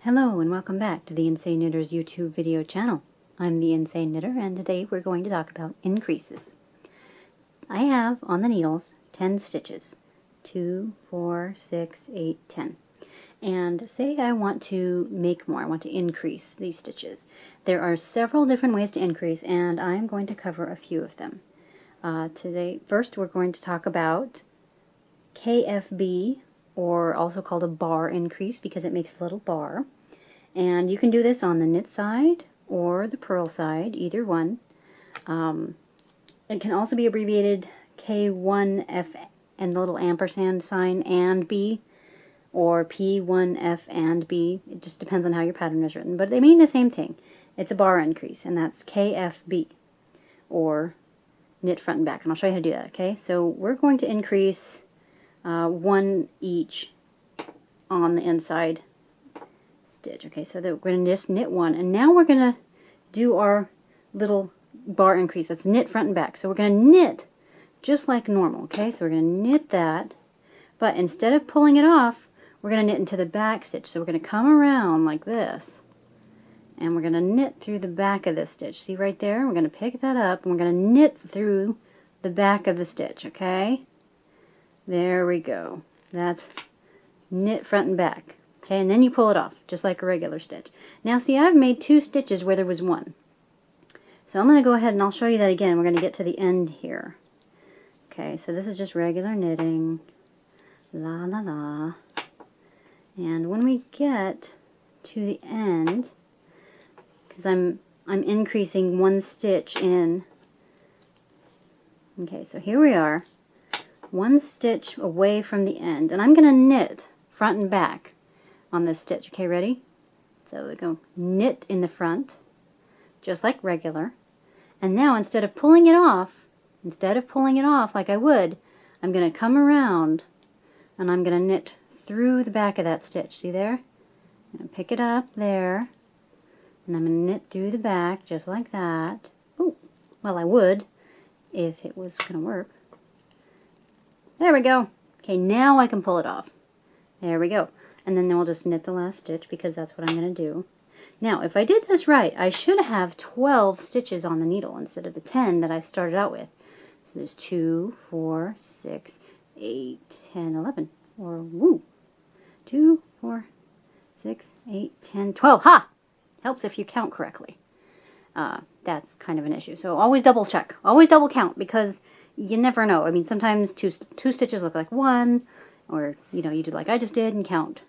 Hello and welcome back to the Insane Knitter's YouTube video channel. I'm the Insane Knitter and today we're going to talk about increases. I have on the needles 10 stitches. 2, 4, 6, 8, 10. And say I want to make more, I want to increase these stitches. There are several different ways to increase and I'm going to cover a few of them. First we're going to talk about Kf&b, or also called a bar increase because it makes a little bar. And you can do this on the knit side or the purl side, either one. It can also be abbreviated K1F and the little ampersand sign and B, or P1F and B. It just depends on how your pattern is written, but they mean the same thing. It's a bar increase, and that's Kf&b, or knit front and back. And I'll show you how to do that, okay? So we're going to increase one each on the inside stitch. Okay, so that we're going to just knit one, and now we're going to do our little bar increase. That's knit front and back. So we're going to knit just like normal. Okay, so we're going to knit that, but instead of pulling it off, we're going to knit into the back stitch. So we're going to come around like this, and we're going to knit through the back of this stitch. See right there? We're going to pick that up, and we're going to knit through the back of the stitch. Okay, there we go. That's knit front and back. Okay, and then you pull it off, just like a regular stitch. Now see, I've made 2 stitches where there was 1. So I'm going to go ahead and I'll show you that again. We're going to get to the end here. Okay, so this is just regular knitting. La la la. And when we get to the end, because I'm increasing 1 stitch in. Okay, so here we are. 1 stitch away from the end, and I'm going to knit front and back on this stitch. Okay, ready? So we go knit in the front, just like regular. And now instead of pulling it off like I would, I'm going to come around and I'm going to knit through the back of that stitch. See there? I'm going to pick it up there, and I'm going to knit through the back just like that. Oh, well, I would if it was going to work. There we go. Okay, now I can pull it off. There we go. And then we'll just knit the last stitch because that's what I'm going to do. Now, if I did this right, I should have 12 stitches on the needle instead of the 10 that I started out with. So there's 2, 4, 6, 8, 10, 11. Or, woo! 2, 4, 6, 8, 10, 12. Ha! Helps if you count correctly. That's kind of an issue. So always double check. Always double count because you never know. I mean, sometimes two stitches look like 1, or, you know, you do like I just did and count.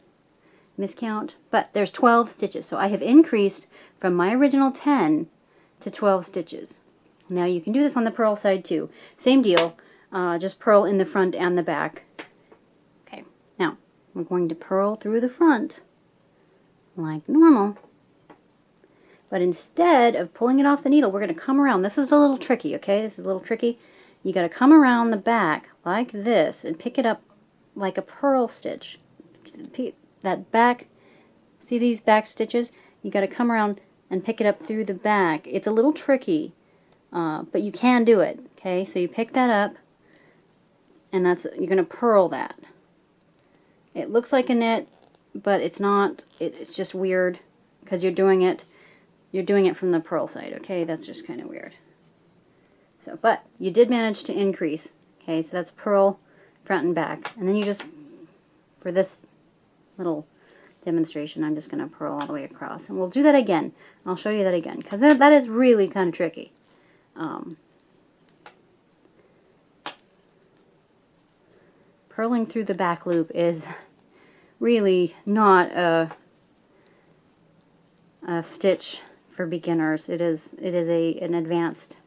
Miscount. But there's 12 stitches. So I have increased from my original 10 to 12 stitches. Now you can do this on the purl side too. Same deal. Just purl in the front and the back. Okay. Now, we're going to purl through the front like normal. But instead of pulling it off the needle, we're going to come around. This is a little tricky, okay? This is a little tricky. You got to come around the back like this and pick it up like a purl stitch. That back, see these back stitches? You got to come around and pick it up through the back. It's a little tricky, but you can do it. Okay, so you pick that up, and you're going to purl that. It looks like a knit, but it's not. It's just weird because you're doing it from the purl side. Okay, that's just kind of weird. So, but you did manage to increase. Okay, so that's purl front and back, and then you just, for this little demonstration, I'm just going to purl all the way across, and we'll do that again. I'll show you that again because that is really kind of tricky. Purling through the back loop is really not a stitch for beginners. It is an advanced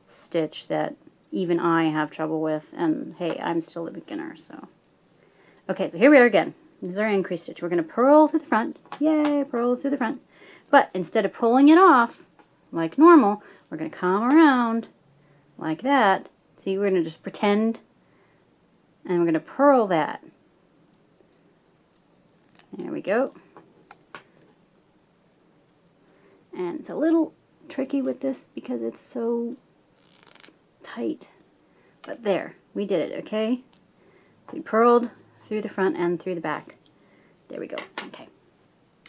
stitch that even I have trouble with, and hey, I'm still a beginner, so. Okay, so here we are again. This is our increase stitch. We're going to purl through the front. Yay, purl through the front. But instead of pulling it off like normal, we're going to come around like that. See, we're going to just pretend, and we're going to purl that. There we go. And it's a little tricky with this because it's so tight. But there, we did it, okay? We purled through the front and through the back. There we go. Okay.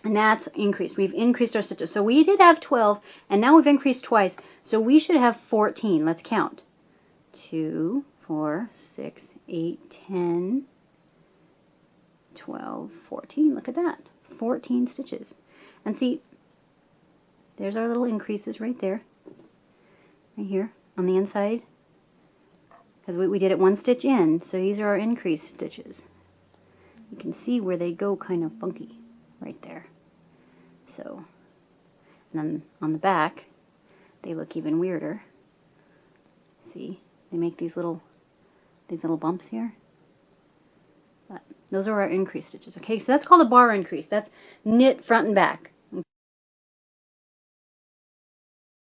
And that's increased. We've increased our stitches. So we did have 12, and now we've increased twice. So we should have 14. Let's count. 2, 4, 6, 8, 10, 12, 14. Look at that. 14 stitches. And see, there's our little increases right there. Right here on the inside. Because we did it 1 stitch in. So these are our increased stitches. You can see where they go kind of funky right there. So, and then on the back, they look even weirder. See, they make these little bumps here. But those are our increase stitches. Okay, so that's called a bar increase. That's knit front and back.